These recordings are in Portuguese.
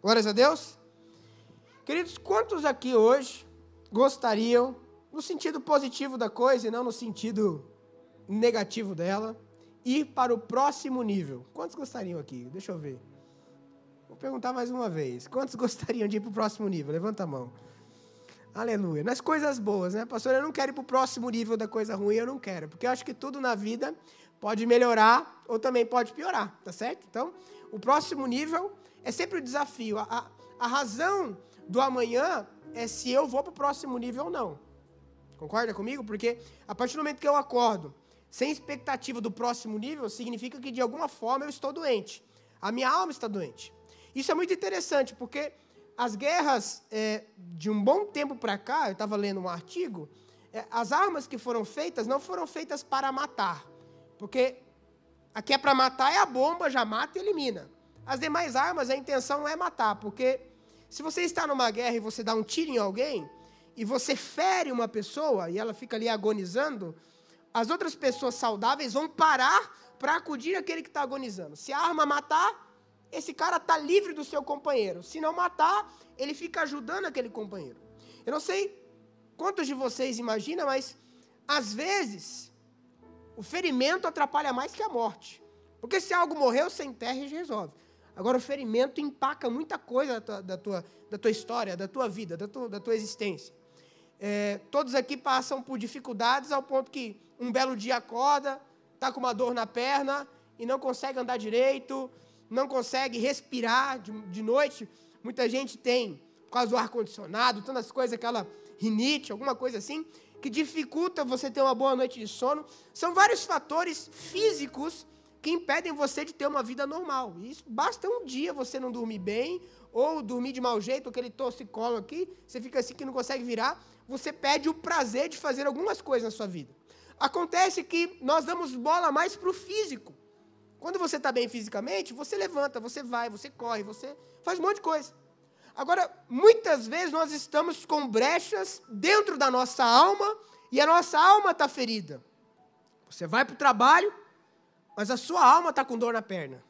Glórias a Deus. Queridos, quantos aqui hoje gostariam, no sentido positivo da coisa e não no sentido negativo dela, ir para o próximo nível? Quantos gostariam aqui? Deixa eu ver. Vou perguntar mais uma vez. Quantos gostariam de ir para o próximo nível? Levanta a mão. Aleluia. Nas coisas boas, né? Pastor, eu não quero ir para o próximo nível da coisa ruim, eu não quero. Porque eu acho que tudo na vida pode melhorar ou também pode piorar, tá certo? Então, o próximo nível é sempre o desafio. A razão do amanhã é se eu vou para o próximo nível ou não. Concorda comigo? Porque a partir do momento que eu acordo sem expectativa do próximo nível, significa que de alguma forma eu estou doente. A minha alma está doente. Isso é muito interessante, porque as guerras de um bom tempo para cá, eu estava lendo um artigo, as armas que foram feitas não foram feitas para matar. Porque a que é para matar é a bomba, já mata e elimina. As demais armas, a intenção não é matar, porque se você está numa guerra e você dá um tiro em alguém, e você fere uma pessoa, e ela fica ali agonizando, as outras pessoas saudáveis vão parar para acudir aquele que está agonizando. Se a arma matar, esse cara está livre do seu companheiro. Se não matar, ele fica ajudando aquele companheiro. Eu não sei quantos de vocês imaginam, mas às vezes o ferimento atrapalha mais que a morte. Porque se algo morreu, você enterra e resolve. Agora o ferimento empaca muita coisa da tua história, da tua vida, da tua existência. Todos aqui passam por dificuldades ao ponto que um belo dia acorda, está com uma dor na perna e não consegue andar direito, não consegue respirar de noite. Muita gente tem, por causa do ar-condicionado, tantas coisas, aquela rinite, alguma coisa assim, que dificulta você ter uma boa noite de sono. São vários fatores físicos que impedem você de ter uma vida normal. E isso, basta um dia você não dormir bem, ou dormir de mau jeito, aquele torcicolo aqui, você fica assim que não consegue virar, você perde o prazer de fazer algumas coisas na sua vida. Acontece que nós damos bola mais para o físico. Quando você está bem fisicamente, você levanta, você vai, você corre, você faz um monte de coisa. Agora, muitas vezes nós estamos com brechas dentro da nossa alma e a nossa alma está ferida. Você vai para o trabalho, mas a sua alma está com dor na perna.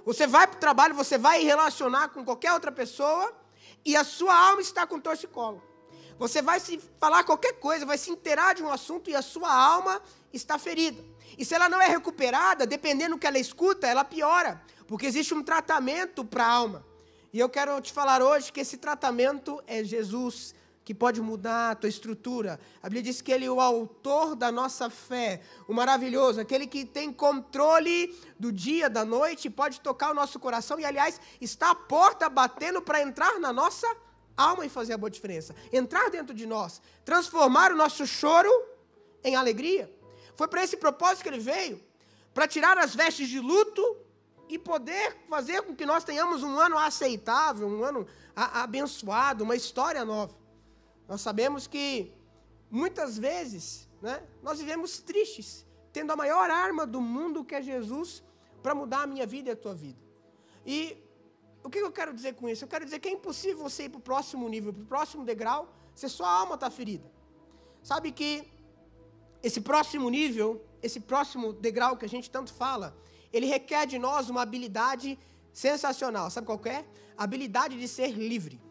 Você vai para o trabalho, você vai relacionar com qualquer outra pessoa e a sua alma está com torcicolo. Você vai se falar qualquer coisa, vai se inteirar de um assunto e a sua alma está ferida. E se ela não é recuperada, dependendo do que ela escuta, ela piora. Porque existe um tratamento para a alma. E eu quero te falar hoje que esse tratamento é Jesus, que pode mudar a tua estrutura. A Bíblia diz que Ele é o autor da nossa fé, o maravilhoso, aquele que tem controle do dia, da noite, pode tocar o nosso coração e, aliás, está à porta batendo para entrar na nossa alma e fazer a boa diferença. Entrar dentro de nós, transformar o nosso choro em alegria. Foi para esse propósito que Ele veio, para tirar as vestes de luto e poder fazer com que nós tenhamos um ano aceitável, um ano abençoado, uma história nova. Nós sabemos que, muitas vezes, né, nós vivemos tristes, tendo a maior arma do mundo, que é Jesus, para mudar a minha vida e a tua vida. E o que eu quero dizer com isso? Eu quero dizer que é impossível você ir para o próximo nível, para o próximo degrau, se a sua alma está ferida. Sabe que esse próximo nível, esse próximo degrau que a gente tanto fala, ele requer de nós uma habilidade sensacional. Sabe qual que é? A habilidade de ser livre.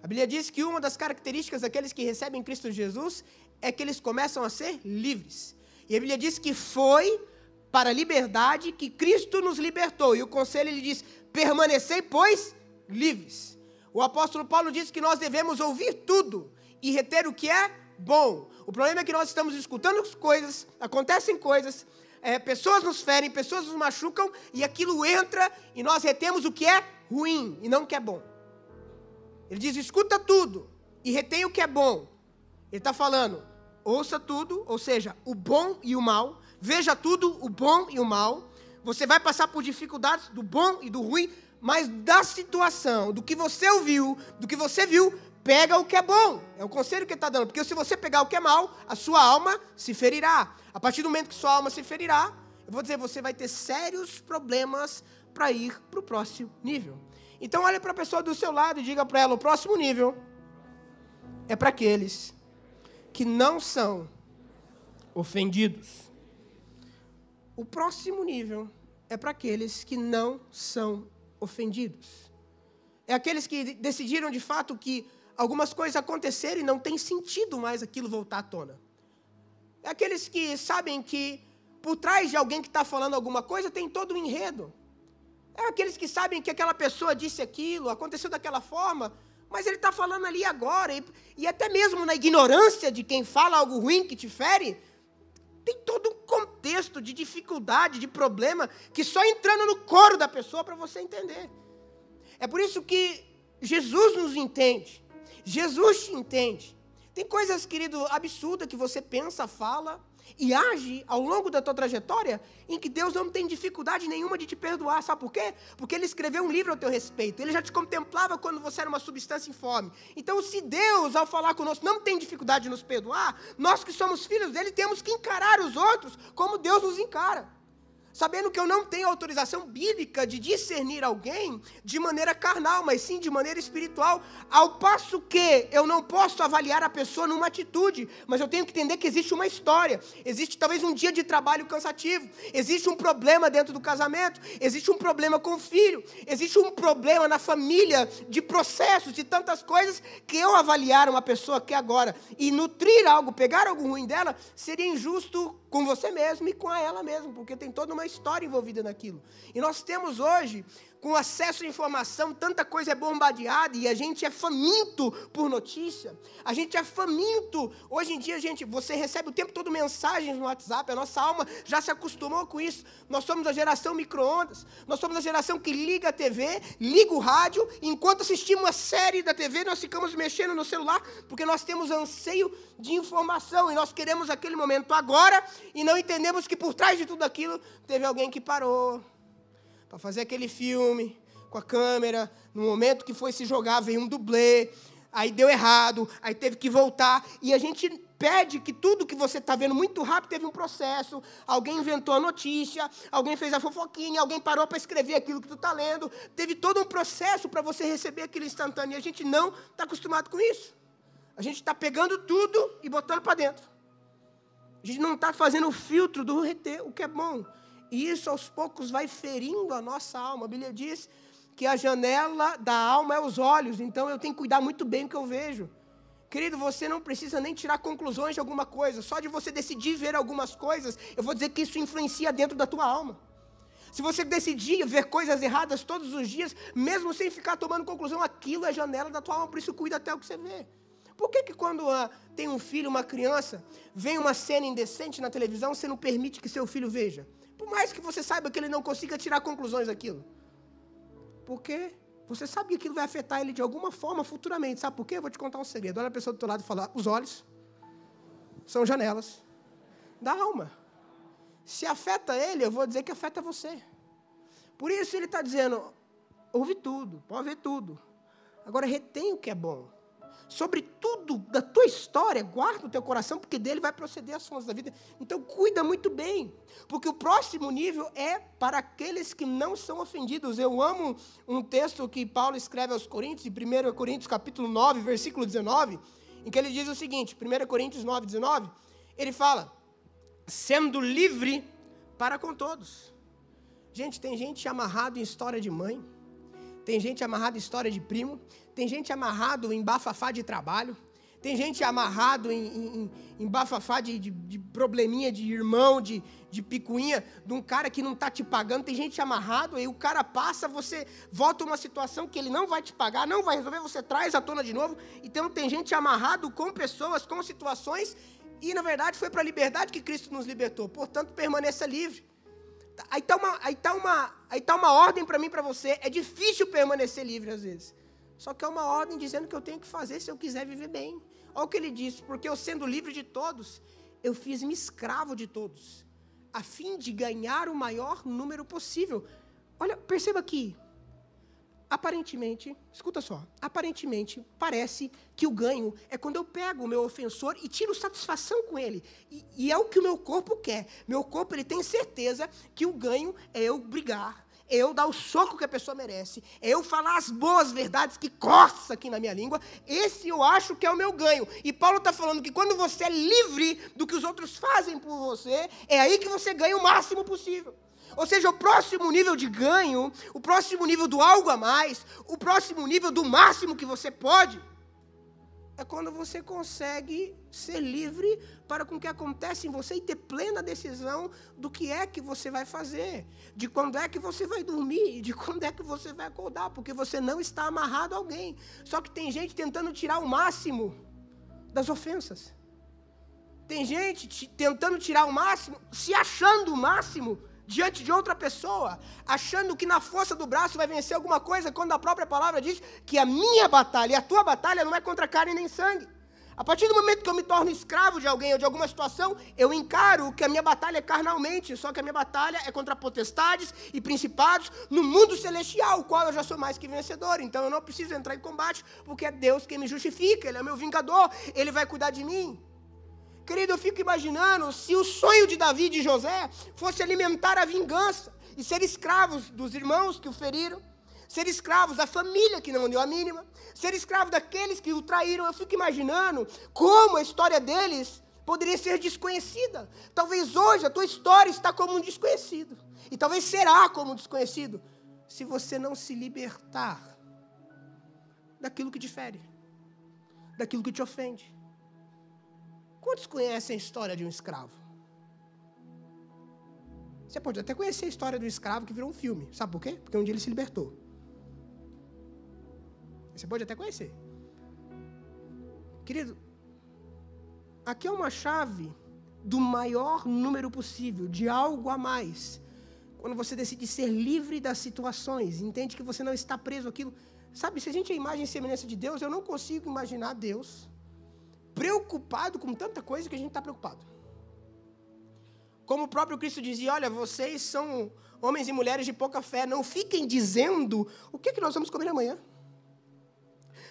A Bíblia diz que uma das características daqueles que recebem Cristo Jesus é que eles começam a ser livres. E a Bíblia diz que foi para a liberdade que Cristo nos libertou. E o conselho, ele diz: permanecei, pois, livres. O apóstolo Paulo diz que nós devemos ouvir tudo e reter o que é bom. O problema é que nós estamos escutando coisas, acontecem coisas, pessoas nos ferem, pessoas nos machucam, e aquilo entra e nós retemos o que é ruim e não o que é bom. Ele diz: escuta tudo e retém o que é bom. Ele está falando: ouça tudo, ou seja, o bom e o mal, veja tudo, o bom e o mal. Você vai passar por dificuldades do bom e do ruim, mas da situação, do que você ouviu, do que você viu, pega o que é bom. É o conselho que ele está dando. Porque se você pegar o que é mal, a sua alma se ferirá. A partir do momento que sua alma se ferirá, eu vou dizer, você vai ter sérios problemas para ir para o próximo nível. Então olha para a pessoa do seu lado e diga para ela: o próximo nível é para aqueles que não são ofendidos. O próximo nível é para aqueles que não são ofendidos. É aqueles que decidiram de fato que algumas coisas aconteceram e não tem sentido mais aquilo voltar à tona. É aqueles que sabem que por trás de alguém que está falando alguma coisa tem todo um enredo. É aqueles que sabem que aquela pessoa disse aquilo, aconteceu daquela forma, mas ele está falando ali agora. E até mesmo na ignorância de quem fala algo ruim que te fere, tem todo um contexto de dificuldade, de problema, que só entrando no coro da pessoa para você entender. É por isso que Jesus nos entende. Jesus te entende. Tem coisas, querido, absurdas que você pensa, fala e age ao longo da tua trajetória em que Deus não tem dificuldade nenhuma de te perdoar. Sabe por quê? Porque Ele escreveu um livro ao teu respeito. Ele já te contemplava quando você era uma substância informe. Então, se Deus, ao falar conosco, não tem dificuldade de nos perdoar, nós que somos filhos dele temos que encarar os outros como Deus nos encara. Sabendo que eu não tenho autorização bíblica de discernir alguém de maneira carnal, mas sim de maneira espiritual, ao passo que eu não posso avaliar a pessoa numa atitude, mas eu tenho que entender que existe uma história, existe talvez um dia de trabalho cansativo, existe um problema dentro do casamento, existe um problema com o filho, existe um problema na família, de processos, de tantas coisas, que eu avaliar uma pessoa que agora, e nutrir algo, pegar algo ruim dela, seria injusto com você mesmo e com ela mesmo, porque tem toda uma história envolvida naquilo. E nós temos hoje, com acesso à informação, tanta coisa é bombardeada e a gente é faminto por notícia. A gente é faminto. Hoje em dia, você recebe o tempo todo mensagens no WhatsApp, a nossa alma já se acostumou com isso. Nós somos a geração micro-ondas, nós somos a geração que liga a TV, liga o rádio, e enquanto assistimos a série da TV, nós ficamos mexendo no celular, porque nós temos anseio de informação, e nós queremos aquele momento agora, e não entendemos que por trás de tudo aquilo, teve alguém que parou para fazer aquele filme com a câmera, no momento que foi se jogar, veio um dublê, aí deu errado, aí teve que voltar, e a gente pede que tudo que você está vendo muito rápido teve um processo, alguém inventou a notícia, alguém fez a fofoquinha, alguém parou para escrever aquilo que tu está lendo, teve todo um processo para você receber aquilo instantâneo, e a gente não está acostumado com isso. A gente está pegando tudo e botando para dentro. A gente não está fazendo o filtro do reter, o que é bom. E isso, aos poucos, vai ferindo a nossa alma. A Bíblia diz que a janela da alma é os olhos. Então, eu tenho que cuidar muito bem do que eu vejo. Querido, você não precisa nem tirar conclusões de alguma coisa. Só de você decidir ver algumas coisas, eu vou dizer que isso influencia dentro da tua alma. Se você decidir ver coisas erradas todos os dias, mesmo sem ficar tomando conclusão, aquilo é janela da tua alma. Por isso, cuida até o que você vê. Por que quando tem um filho, uma criança, vem uma cena indecente na televisão, você não permite que seu filho veja? Por mais que você saiba que ele não consiga tirar conclusões daquilo. Porque você sabe que aquilo vai afetar ele de alguma forma futuramente. Sabe por quê? Eu vou te contar um segredo. Olha a pessoa do teu lado e fala, os olhos são janelas da alma. Se afeta ele, eu vou dizer que afeta você. Por isso ele está dizendo, ouve tudo, pode ver tudo. Agora retém o que é bom. Sobre tudo da tua história, guarda o teu coração, porque dele vai proceder as fontes da vida. Então, cuida muito bem, porque o próximo nível é para aqueles que não são ofendidos. Eu amo um texto que Paulo escreve aos Coríntios, em 1 Coríntios capítulo 9, versículo 19, em que ele diz o seguinte, 1 Coríntios 9, 19, ele fala, sendo livre para com todos. Gente, tem gente amarrado em história de mãe, tem gente amarrada em história de primo, tem gente amarrado em bafafá de trabalho, tem gente amarrado em bafafá de probleminha de irmão, de picuinha, de um cara que não está te pagando, tem gente amarrado, aí o cara passa, você volta a uma situação que ele não vai te pagar, não vai resolver, você traz à tona de novo, então tem gente amarrado com pessoas, com situações, e na verdade foi para a liberdade que Cristo nos libertou, portanto permaneça livre. Aí tá uma ordem para mim e para você, é difícil permanecer livre às vezes. Só que é uma ordem dizendo que eu tenho que fazer se eu quiser viver bem. Olha o que ele diz, porque eu sendo livre de todos, eu fiz-me escravo de todos, a fim de ganhar o maior número possível. Olha, perceba aqui, aparentemente, escuta só, aparentemente parece que o ganho é quando eu pego o meu ofensor e tiro satisfação com ele. E é o que o meu corpo quer. Meu corpo ele tem certeza que o ganho é eu brigar, é eu dar o soco que a pessoa merece, é eu falar as boas verdades que coça aqui na minha língua, esse eu acho que é o meu ganho. E Paulo está falando que quando você é livre do que os outros fazem por você, é aí que você ganha o máximo possível. Ou seja, o próximo nível de ganho, o próximo nível do algo a mais, o próximo nível do máximo que você pode, é quando você consegue ser livre para com o que acontece em você e ter plena decisão do que é que você vai fazer, de quando é que você vai dormir, de quando é que você vai acordar, porque você não está amarrado a alguém. Só que tem gente tentando tirar o máximo das ofensas. Tem gente tentando tirar o máximo, se achando o máximo diante de outra pessoa, achando que na força do braço vai vencer alguma coisa, quando a própria palavra diz que a minha batalha e a tua batalha não é contra carne nem sangue. A partir do momento que eu me torno escravo de alguém ou de alguma situação, eu encaro que a minha batalha é carnalmente, só que a minha batalha é contra potestades e principados no mundo celestial, o qual eu já sou mais que vencedor. Então eu não preciso entrar em combate, porque é Deus quem me justifica, Ele é meu vingador, Ele vai cuidar de mim. Querido, eu fico imaginando se o sonho de Davi e de José fosse alimentar a vingança e ser escravos dos irmãos que o feriram, ser escravos da família que não deu a mínima, ser escravo daqueles que o traíram. Eu fico imaginando como a história deles poderia ser desconhecida. Talvez hoje a tua história está como um desconhecido, e talvez será como um desconhecido, se você não se libertar daquilo que te fere, daquilo que te ofende. Quantos conhecem a história de um escravo? Você pode até conhecer a história do escravo que virou um filme. Sabe por quê? Porque um dia ele se libertou. Você pode até conhecer. Querido, aqui é uma chave do maior número possível, de algo a mais. Quando você decide ser livre das situações, entende que você não está preso àquilo. Sabe, se a gente é a imagem e semelhança de Deus, eu não consigo imaginar Deus preocupado com tanta coisa que a gente está preocupado. Como o próprio Cristo dizia, olha, vocês são homens e mulheres de pouca fé, não fiquem dizendo o que nós vamos comer amanhã.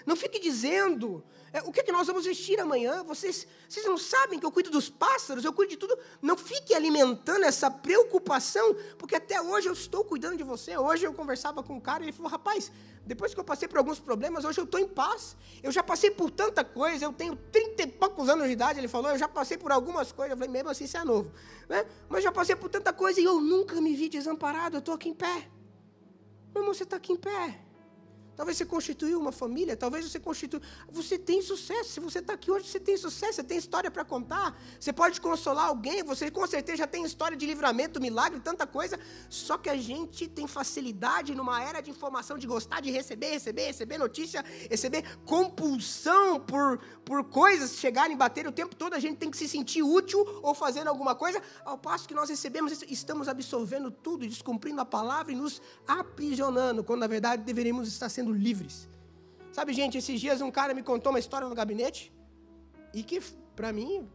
Não fiquem dizendo o que nós vamos vestir amanhã. Vocês não sabem que eu cuido dos pássaros, eu cuido de tudo. Não fique alimentando essa preocupação, porque até hoje eu estou cuidando de você. Hoje eu conversava com um cara e ele falou, rapaz, depois que eu passei por alguns problemas, hoje eu estou em paz. Eu já passei por tanta coisa, eu tenho 30 e poucos anos de idade, ele falou, eu já passei por algumas coisas. Eu falei, mesmo assim, você é novo, né? Mas já passei por tanta coisa e eu nunca me vi desamparado, eu estou aqui em pé. Meu irmão, você está aqui em pé. Talvez você constituiu uma família, talvez você tem sucesso. Se você está aqui hoje, você tem sucesso, você tem história para contar. Você pode consolar alguém, você com certeza já tem história de livramento, milagre, tanta coisa. Só que a gente tem facilidade numa era de informação, de gostar de receber notícia, receber compulsão por coisas chegarem e bater o tempo todo. A gente tem que se sentir útil ou fazendo alguma coisa. Ao passo que nós recebemos, estamos absorvendo tudo, descumprindo a palavra e nos aprisionando, quando na verdade deveríamos estar sendo livres. Sabe, gente, esses dias um cara me contou uma história no gabinete e que, pra mim,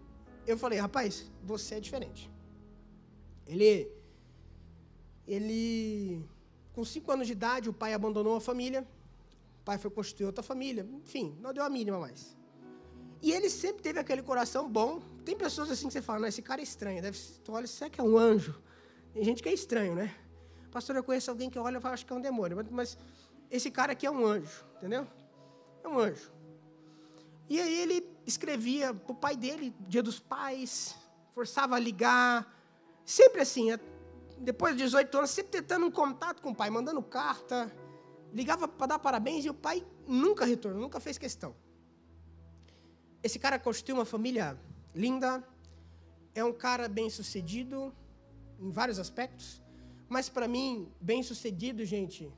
eu falei, rapaz, você é diferente. Ele com 5 anos de idade, o pai abandonou a família, o pai foi constituir outra família, enfim, não deu a mínima mais. E ele sempre teve aquele coração bom. Tem pessoas assim que você fala, não, esse cara é estranho, tu olha, será que é um anjo? Tem gente que é estranho, né? Pastor, eu conheço alguém que olha e fala, acho que é um demônio, mas esse cara aqui é um anjo, entendeu? É um anjo. E aí ele escrevia para o pai dele, Dia dos Pais, forçava a ligar, sempre assim, depois de 18 anos, sempre tentando um contato com o pai, mandando carta, ligava para dar parabéns e o pai nunca retornou, nunca fez questão. Esse cara constituiu uma família linda, é um cara bem-sucedido em vários aspectos, mas para mim, bem-sucedido, gente,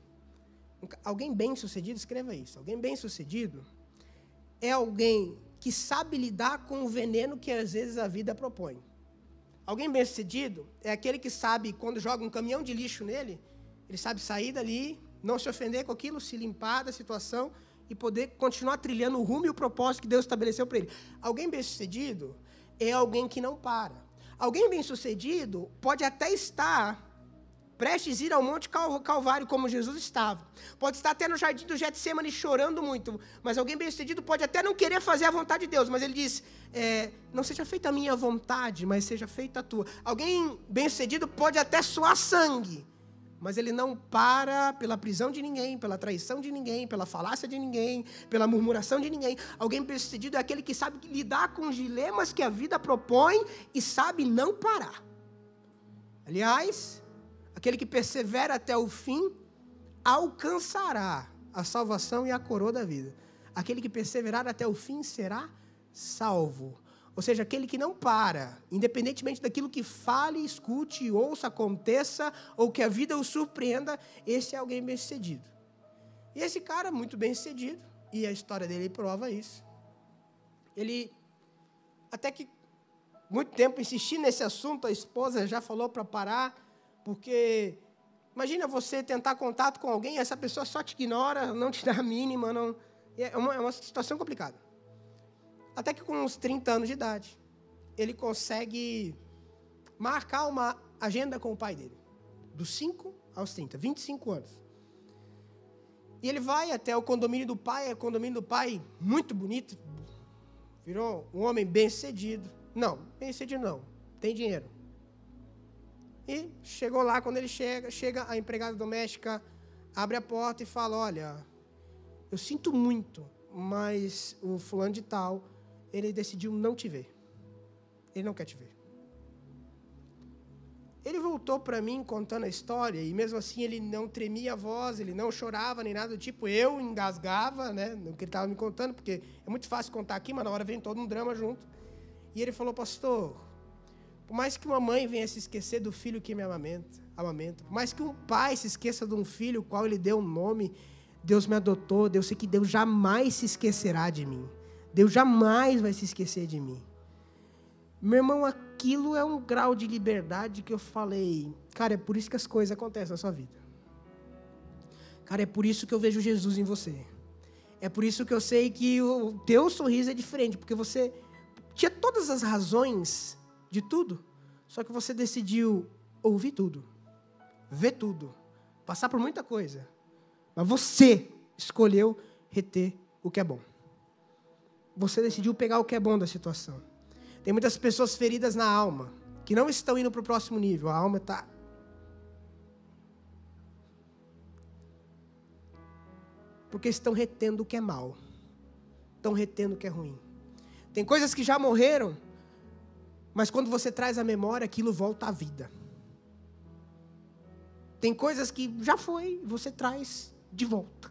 alguém bem-sucedido, escreva isso. Alguém bem-sucedido é alguém que sabe lidar com o veneno que às vezes a vida propõe. Alguém bem-sucedido é aquele que sabe, quando joga um caminhão de lixo nele, ele sabe sair dali, não se ofender com aquilo, se limpar da situação e poder continuar trilhando o rumo e o propósito que Deus estabeleceu para ele. Alguém bem-sucedido é alguém que não para. Alguém bem-sucedido pode até estar prestes a ir ao Monte Calvário, como Jesus estava. Pode estar até no jardim do Getsêmani chorando muito, mas alguém bem-sucedido pode até não querer fazer a vontade de Deus, mas ele diz, não seja feita a minha vontade, mas seja feita a tua. Alguém bem-sucedido pode até suar sangue, mas ele não para pela prisão de ninguém, pela traição de ninguém, pela falácia de ninguém, pela murmuração de ninguém. Alguém bem-sucedido é aquele que sabe lidar com os dilemas que a vida propõe e sabe não parar. Aliás, aquele que persevera até o fim, alcançará a salvação e a coroa da vida. Aquele que perseverar até o fim será salvo. Ou seja, aquele que não para, independentemente daquilo que fale, escute, ouça, aconteça, ou que a vida o surpreenda, esse é alguém bem-sucedido. E esse cara, muito bem-sucedido, e a história dele prova isso. Ele, até que muito tempo insistindo nesse assunto, a esposa já falou para parar, porque imagina você tentar contato com alguém, essa pessoa só te ignora, não te dá a mínima, não, é uma situação complicada. Até que com uns 30 anos de idade, ele consegue marcar uma agenda com o pai dele, dos 5 aos 30, 25 anos. E ele vai até o condomínio do pai, muito bonito, virou um homem bem-sucedido. Não, bem-sucedido não, tem dinheiro. E chegou lá, quando ele chega a empregada doméstica, abre a porta e fala, olha, eu sinto muito, mas o fulano de tal, ele decidiu não te ver. Ele não quer te ver. Ele voltou para mim contando a história, e mesmo assim ele não tremia a voz, ele não chorava, nem nada do tipo. Eu engasgava, né, no que ele estava me contando, porque é muito fácil contar aqui, mas na hora vem todo um drama junto. E ele falou, pastor, por mais que uma mãe venha se esquecer do filho que me amamenta, por mais que um pai se esqueça de um filho, qual ele deu um nome, Deus me adotou, eu sei que Deus jamais se esquecerá de mim. Deus jamais vai se esquecer de mim. Meu irmão, aquilo é um grau de liberdade que eu falei, cara, é por isso que as coisas acontecem na sua vida. Cara, é por isso que eu vejo Jesus em você. É por isso que eu sei que o teu sorriso é diferente, porque você tinha todas as razões de tudo, só que você decidiu ouvir tudo, ver tudo, passar por muita coisa, mas você escolheu reter o que é bom. Você decidiu pegar o que é bom da situação. Tem muitas pessoas feridas na alma, que não estão indo para o próximo nível. A alma está... porque estão retendo o que é mal. Estão retendo o que é ruim. Tem coisas que já morreram, mas quando você traz à memória, aquilo volta à vida. Tem coisas que já foi, você traz de volta.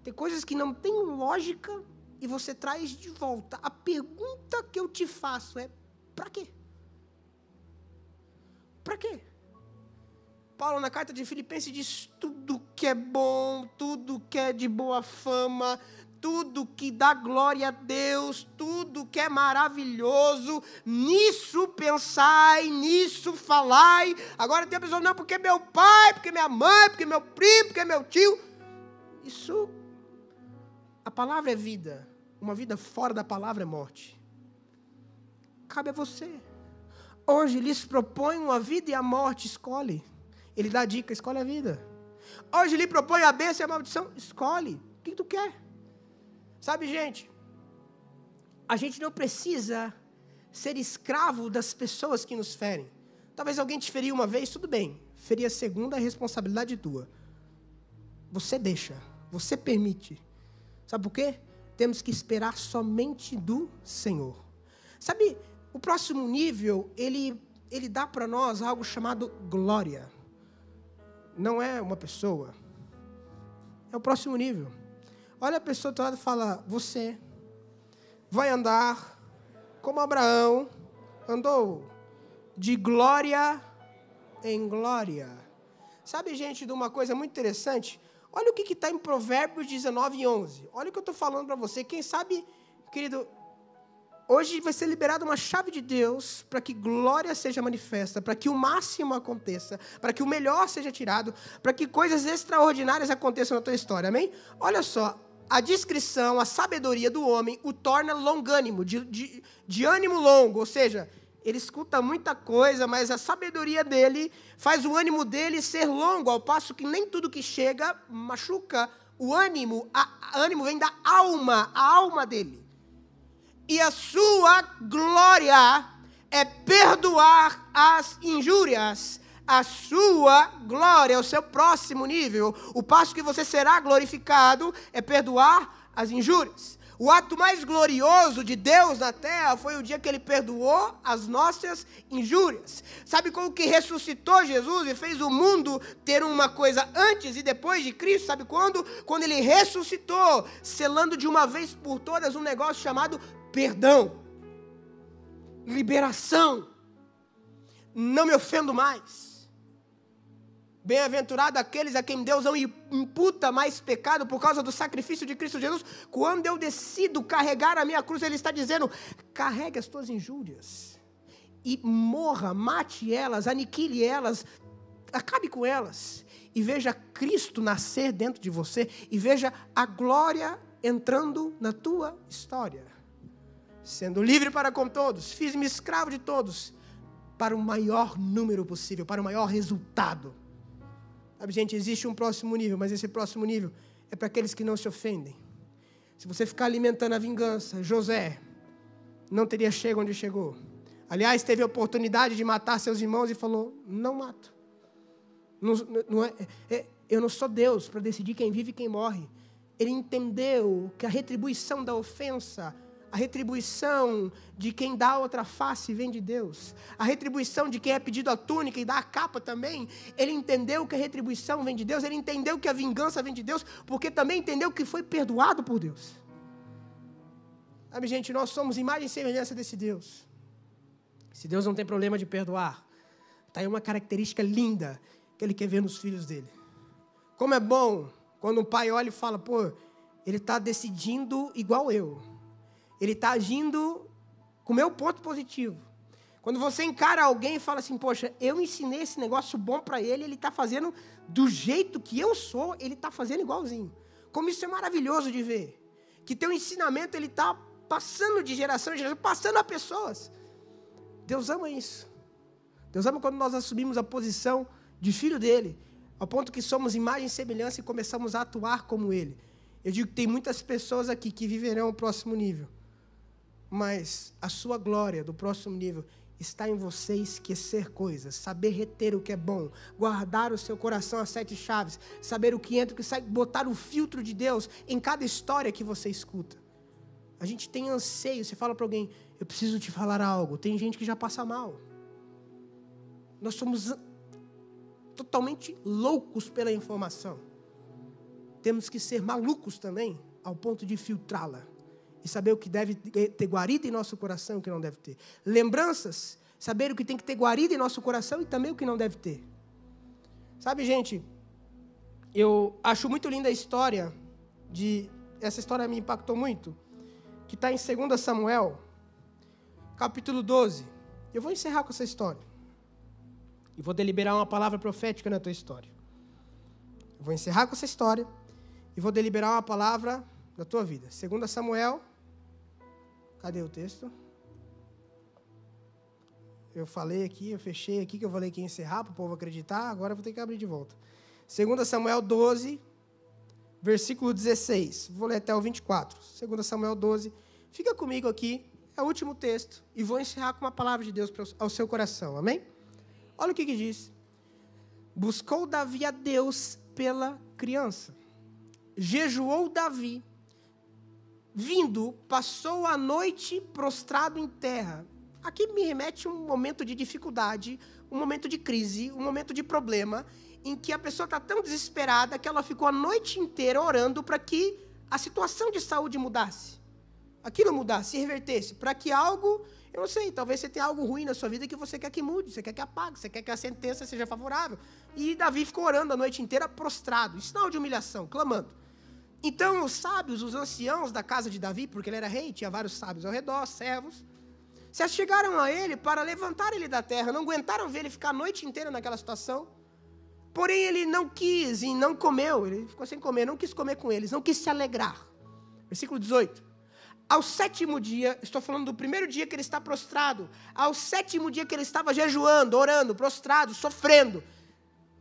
Tem coisas que não têm lógica, e você traz de volta. A pergunta que eu te faço é, para quê? Para quê? Paulo, na carta de Filipenses, diz, tudo que é bom, tudo que é de boa fama, tudo que dá glória a Deus, tudo que é maravilhoso, nisso pensai, nisso falai. Agora tem a pessoa, não, porque meu pai, porque minha mãe, porque meu primo, porque meu tio. Isso, a palavra é vida. Uma vida fora da palavra é morte. Cabe a você. Hoje lhes propõe uma vida e a morte, escolhe. Ele dá a dica, escolhe a vida. Hoje lhe propõe a bênção e a maldição, escolhe. O que tu quer? Sabe, gente, a gente não precisa ser escravo das pessoas que nos ferem. Talvez alguém te feriu uma vez, tudo bem. Ferir a segunda é responsabilidade tua. Você deixa, você permite. Sabe por quê? Temos que esperar somente do Senhor. Sabe, o próximo nível, ele dá para nós algo chamado glória. Não é uma pessoa. É o próximo nível. Olha a pessoa do lado e fala, você vai andar como Abraão andou, de glória em glória. Sabe, gente, de uma coisa muito interessante? Olha o que está em Provérbios 19:11. Olha o que eu estou falando para você. Quem sabe, querido, hoje vai ser liberada uma chave de Deus para que glória seja manifesta, para que o máximo aconteça, para que o melhor seja tirado, para que coisas extraordinárias aconteçam na tua história, amém? Olha só, a discrição, a sabedoria do homem o torna longânimo, de ânimo longo, ou seja, ele escuta muita coisa, mas a sabedoria dele faz o ânimo dele ser longo, ao passo que nem tudo que chega machuca o ânimo. O ânimo vem da alma, a alma dele. E a sua glória é perdoar as injúrias. A sua glória, o seu próximo nível, o passo que você será glorificado é perdoar as injúrias. O ato mais glorioso de Deus na terra foi o dia que Ele perdoou as nossas injúrias. Sabe como que ressuscitou Jesus e fez o mundo ter uma coisa antes e depois de Cristo? Sabe quando? Quando Ele ressuscitou, selando de uma vez por todas um negócio chamado perdão, liberação. Não me ofendo mais. Bem-aventurado aqueles a quem Deus não imputa mais pecado por causa do sacrifício de Cristo Jesus. Quando eu decido carregar a minha cruz, Ele está dizendo: carregue as tuas injúrias e morra, mate elas, aniquile elas, acabe com elas. E veja Cristo nascer dentro de você e veja a glória entrando na tua história. Sendo livre para com todos, fiz-me escravo de todos, para o maior número possível, para o maior resultado. Sabe, gente, existe um próximo nível, mas esse próximo nível é para aqueles que não se ofendem. Se você ficar alimentando a vingança, José não teria chegado onde chegou. Aliás, teve a oportunidade de matar seus irmãos e falou: não mato. Eu não sou Deus para decidir quem vive e quem morre. Ele entendeu que a retribuição da ofensa, a retribuição de quem dá outra face vem de Deus. A retribuição de quem é pedido a túnica e dá a capa também. Ele entendeu que a retribuição vem de Deus. Ele entendeu que a vingança vem de Deus, porque também entendeu que foi perdoado por Deus. Sabe, gente, nós somos imagem e semelhança desse Deus. Esse Deus não tem problema de perdoar. Está aí uma característica linda que Ele quer ver nos filhos dele. Como é bom quando um pai olha e fala: pô, ele está decidindo igual eu. Ele está agindo com o meu ponto positivo. Quando você encara alguém e fala assim: poxa, eu ensinei esse negócio bom para ele, ele está fazendo do jeito que eu sou, ele está fazendo igualzinho. Como isso é maravilhoso de ver. Que teu ensinamento, ele está passando de geração em geração, passando a pessoas. Deus ama isso. Deus ama quando nós assumimos a posição de filho dele, ao ponto que somos imagem e semelhança e começamos a atuar como ele. Eu digo que tem muitas pessoas aqui que viverão o próximo nível. Mas a sua glória do próximo nível está em você esquecer coisas, saber reter o que é bom, guardar o seu coração às 7 chaves, saber o que entra e o que sai, botar o filtro de Deus em cada história que você escuta. A gente tem anseio, você fala para alguém: eu preciso te falar algo. Tem gente que já passa mal. Nós somos totalmente loucos pela informação. Temos que ser malucos também, ao ponto de filtrá-la. E saber o que deve ter guarida em nosso coração e o que não deve ter. Lembranças, saber o que tem que ter guarida em nosso coração e também o que não deve ter. Sabe, gente, eu acho muito linda a história essa história me impactou muito, que está em 2 Samuel, capítulo 12. Eu vou encerrar com essa história. E vou deliberar uma palavra profética na tua história. Eu vou encerrar com essa história e vou deliberar uma palavra na tua vida. 2 Samuel... Cadê o texto? Eu falei aqui, eu fechei aqui, que eu falei que ia encerrar para o povo acreditar, agora eu vou ter que abrir de volta. 2 Samuel 12, versículo 16. Vou ler até o 24. 2 Samuel 12. Fica comigo aqui, é o último texto, e vou encerrar com uma palavra de Deus ao seu coração, amém? Olha o que diz. Buscou Davi a Deus pela criança. Jejuou Davi. Vindo, passou a noite prostrado em terra. Aqui me remete a um momento de dificuldade, um momento de crise, um momento de problema, em que a pessoa está tão desesperada que ela ficou a noite inteira orando para que a situação de saúde mudasse. Aquilo mudasse, se revertesse, para que algo, eu não sei, talvez você tenha algo ruim na sua vida que você quer que mude, você quer que apague, você quer que a sentença seja favorável. E Davi ficou orando a noite inteira prostrado, em sinal de humilhação, clamando. Então os sábios, os anciãos da casa de Davi, porque ele era rei, tinha vários sábios ao redor, servos, se achegaram a ele para levantar ele da terra, não aguentaram ver ele ficar a noite inteira naquela situação. Porém ele não quis e não comeu, ele ficou sem comer, não quis comer com eles, não quis se alegrar. Versículo 18. Ao 7º dia, estou falando do primeiro dia que ele está prostrado, ao 7º dia que ele estava jejuando, orando, prostrado, sofrendo.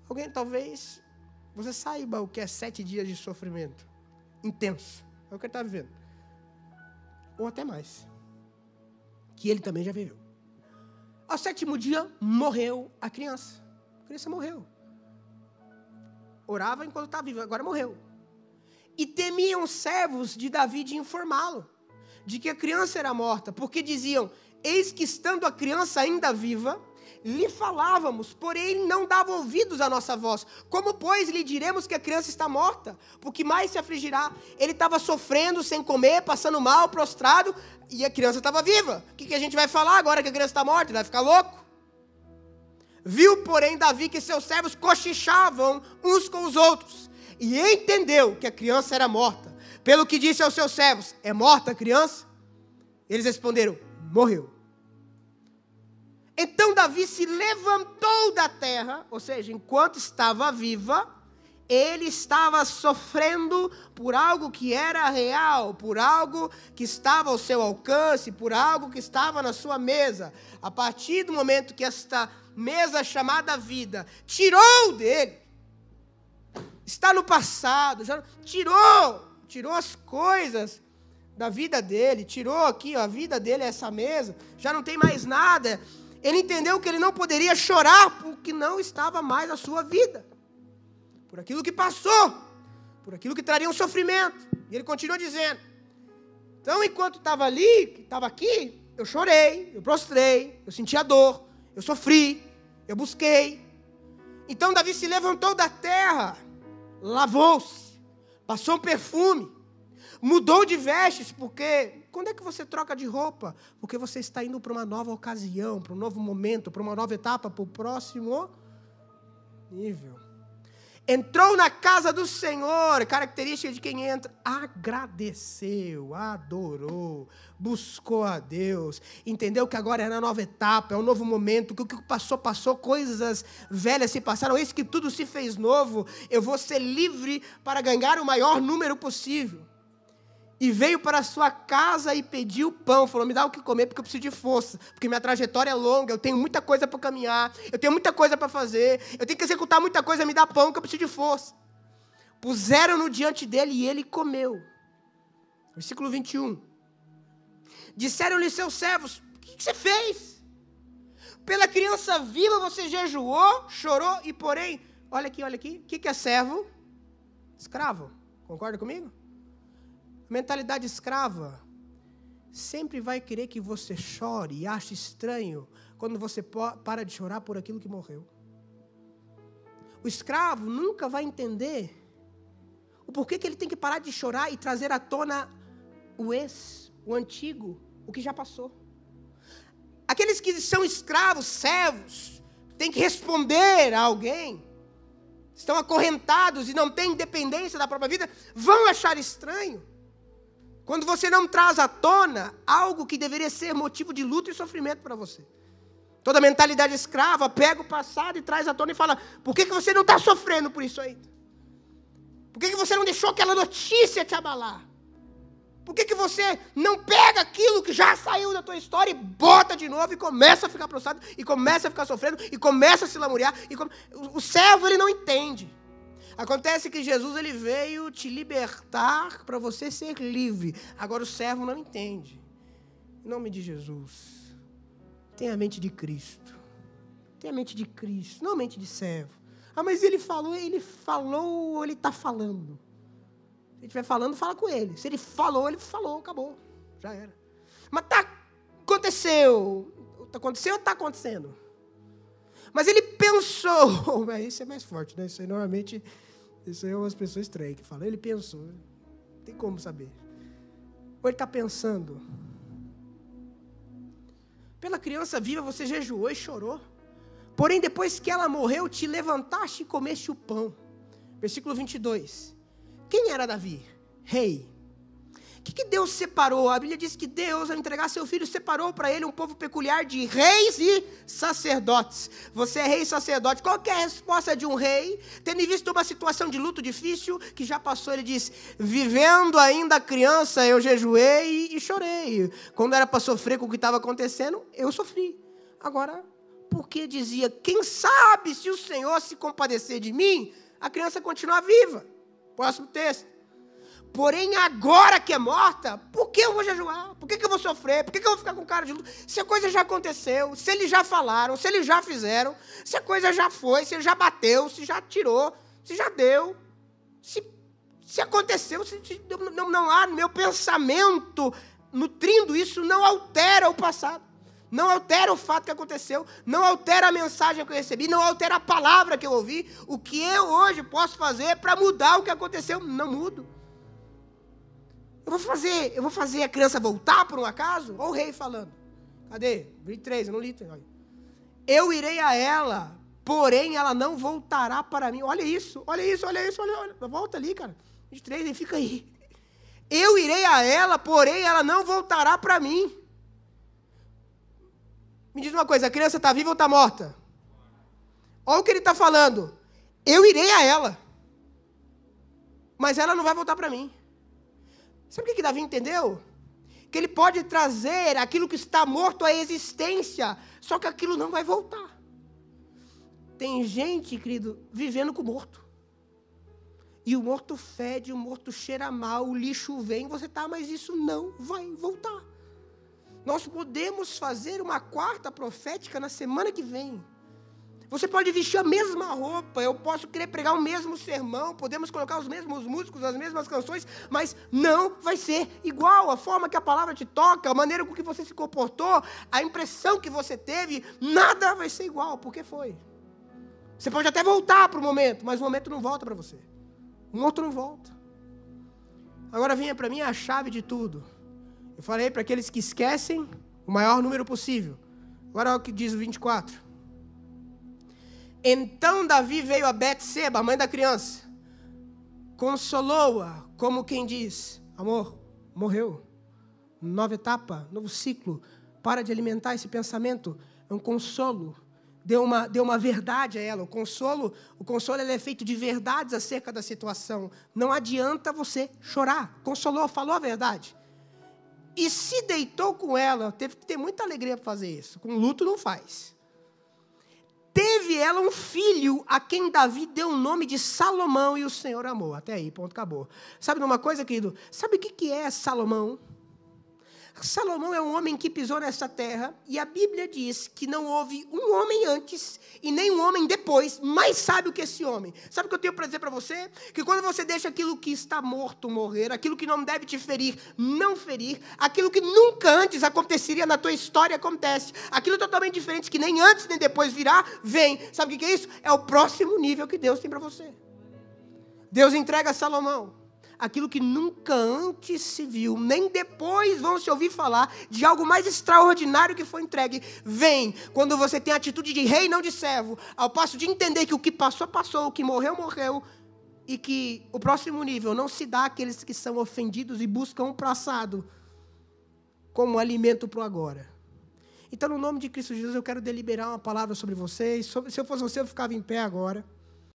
Alguém talvez, você saiba o que é 7 dias de sofrimento. Intenso, é o que ele está vivendo, ou até mais, que ele também já viveu. Ao 7º dia, morreu a criança morreu, orava enquanto estava viva, agora morreu. E temiam os servos de Davi de informá-lo de que a criança era morta, porque diziam: eis que estando a criança ainda viva, lhe falávamos, porém ele não dava ouvidos à nossa voz. Como, pois, lhe diremos que a criança está morta? Porque mais se afligirá. Ele estava sofrendo, sem comer, passando mal, prostrado, e a criança estava viva. O que a gente vai falar agora que a criança está morta? Ele vai ficar louco? Viu, porém, Davi que seus servos cochichavam uns com os outros, e entendeu que a criança era morta. Pelo que disse aos seus servos: é morta a criança? Eles responderam: morreu. Então Davi se levantou da terra, ou seja, enquanto estava viva, ele estava sofrendo por algo que era real, por algo que estava ao seu alcance, por algo que estava na sua mesa. A partir do momento que esta mesa chamada vida tirou dele, está no passado, já tirou as coisas da vida dele, tirou aqui a vida dele, essa mesa, já não tem mais nada. Ele entendeu que ele não poderia chorar porque não estava mais a sua vida, por aquilo que passou, por aquilo que traria um sofrimento. E ele continua dizendo: então, enquanto estava ali, estava aqui, eu chorei, eu prostrei, eu senti a dor, eu sofri, eu busquei. Então Davi se levantou da terra, lavou-se, passou um perfume, mudou de vestes, porque quando é que você troca de roupa? Porque você está indo para uma nova ocasião, para um novo momento, para uma nova etapa, para o próximo nível. Entrou na casa do Senhor, característica de quem entra: agradeceu, adorou, buscou a Deus, entendeu que agora é na nova etapa, é um novo momento, que o que passou, coisas velhas se passaram, eis que tudo se fez novo, eu vou ser livre para ganhar o maior número possível. E veio para a sua casa e pediu pão. Falou: me dá o que comer, porque eu preciso de força. Porque minha trajetória é longa, eu tenho muita coisa para caminhar, eu tenho muita coisa para fazer, eu tenho que executar muita coisa, me dá pão, que eu preciso de força. Puseram-no diante dele e ele comeu. Versículo 21. Disseram-lhe seus servos: o que você fez? Pela criança viva você jejuou, chorou, e porém, olha aqui, o que é servo? Escravo. Concorda comigo? Mentalidade escrava sempre vai querer que você chore e ache estranho quando você para de chorar por aquilo que morreu. O escravo nunca vai entender o porquê que ele tem que parar de chorar e trazer à tona o antigo, o que já passou. Aqueles que são escravos, servos, têm que responder a alguém, estão acorrentados e não têm independência da própria vida, vão achar estranho quando você não traz à tona algo que deveria ser motivo de luta e sofrimento para você. Toda mentalidade escrava pega o passado e traz à tona e fala: por que você não está sofrendo por isso aí? Por que você não deixou aquela notícia te abalar? Por que você não pega aquilo que já saiu da tua história e bota de novo e começa a ficar prostrado, e começa a ficar sofrendo, e começa a se lamuriar? O servo, ele não entende. Acontece que Jesus, ele veio te libertar para você ser livre. Agora o servo não entende. Em nome de Jesus, tenha a mente de Cristo. Tenha a mente de Cristo, não a mente de servo. Ah, mas ele falou, ou ele está falando? Se ele estiver falando, fala com ele. Se ele falou, acabou. Já era. Mas aconteceu ou está acontecendo? Mas ele pensou. Isso é mais forte, né? Isso aí normalmente, isso aí é umas pessoas estranhas que falam. Ele pensou. Não tem como saber. Ou ele está pensando. Pela criança viva você jejuou e chorou. Porém, depois que ela morreu, te levantaste e comeste o pão. Versículo 22. Quem era Davi? Rei. O que Deus separou? A Bíblia diz que Deus, ao entregar seu filho, separou para ele um povo peculiar de reis e sacerdotes. Você é rei e sacerdote. Qual que é a resposta de um rei? Tendo visto uma situação de luto difícil, que já passou, ele diz: vivendo ainda criança, eu jejuei e chorei. Quando era para sofrer com o que estava acontecendo, eu sofri. Agora, porque dizia: quem sabe se o Senhor se compadecer de mim, a criança continua viva. Próximo texto. Porém, agora que é morta, por que eu vou jejuar? Por que eu vou sofrer? Por que eu vou ficar com cara de luto? Se a coisa já aconteceu, se eles já falaram, se eles já fizeram, se a coisa já foi, se ele já bateu, se já tirou, se já deu, se Se aconteceu, não há no meu pensamento nutrindo isso, não altera o passado. Não altera o fato que aconteceu, não altera a mensagem que eu recebi, não altera a palavra que eu ouvi. O que eu hoje posso fazer para mudar o que aconteceu? Não mudo. Eu vou fazer a criança voltar por um acaso? Olha o rei falando. Cadê? 23, eu não li. Eu irei a ela, porém ela não voltará para mim. Olha isso. Volta ali, cara. 23, e fica aí. Eu irei a ela, porém ela não voltará para mim. Me diz uma coisa, a criança está viva ou está morta? Olha o que ele está falando. Eu irei a ela, mas ela não vai voltar para mim. Sabe o que Davi entendeu? Que ele pode trazer aquilo que está morto à existência, só que aquilo não vai voltar. Tem gente, querido, vivendo com o morto. E o morto fede, o morto cheira mal, o lixo vem, você tá, mas isso não vai voltar. Nós podemos fazer uma quarta profética na semana que vem. Você pode vestir a mesma roupa, eu posso querer pregar o mesmo sermão, podemos colocar os mesmos músicos, as mesmas canções, mas não vai ser igual. A forma que a palavra te toca, a maneira com que você se comportou, a impressão que você teve, nada vai ser igual, porque foi. Você pode até voltar para o momento, mas o momento não volta para você. O morto não volta. Agora venha para mim a chave de tudo. Eu falei para aqueles que esquecem o maior número possível. Agora olha o que diz o 24. Então Davi veio a Betseba, a mãe da criança, consolou-a, como quem diz, amor, morreu, nova etapa, novo ciclo, para de alimentar esse pensamento, é um consolo, deu uma verdade a ela, o consolo ele é feito de verdades acerca da situação, não adianta você chorar, consolou, falou a verdade, e se deitou com ela, teve que ter muita alegria para fazer isso, com luto não faz. Teve ela um filho a quem Davi deu o nome de Salomão e o Senhor amou. Até aí, ponto, acabou. Sabe de uma coisa, querido? Sabe o que é Salomão? Salomão é um homem que pisou nessa terra e a Bíblia diz que não houve um homem antes e nem um homem depois mais sábio que esse homem. Sabe o que eu tenho para dizer para você? Que quando você deixa aquilo que está morto morrer, aquilo que não deve te ferir, não ferir, aquilo que nunca antes aconteceria na tua história acontece, aquilo totalmente diferente que nem antes nem depois virá, vem. Sabe o que é isso? É o próximo nível que Deus tem para você. Deus entrega a Salomão aquilo que nunca antes se viu, nem depois vão se ouvir falar de algo mais extraordinário que foi entregue. Vem, quando você tem a atitude de rei, não de servo, ao passo de entender que o que passou, passou, o que morreu, morreu, e que o próximo nível não se dá àqueles que são ofendidos e buscam o passado como alimento para o agora. Então, no nome de Cristo Jesus, eu quero deliberar uma palavra sobre vocês. Se eu fosse você, eu ficava em pé agora.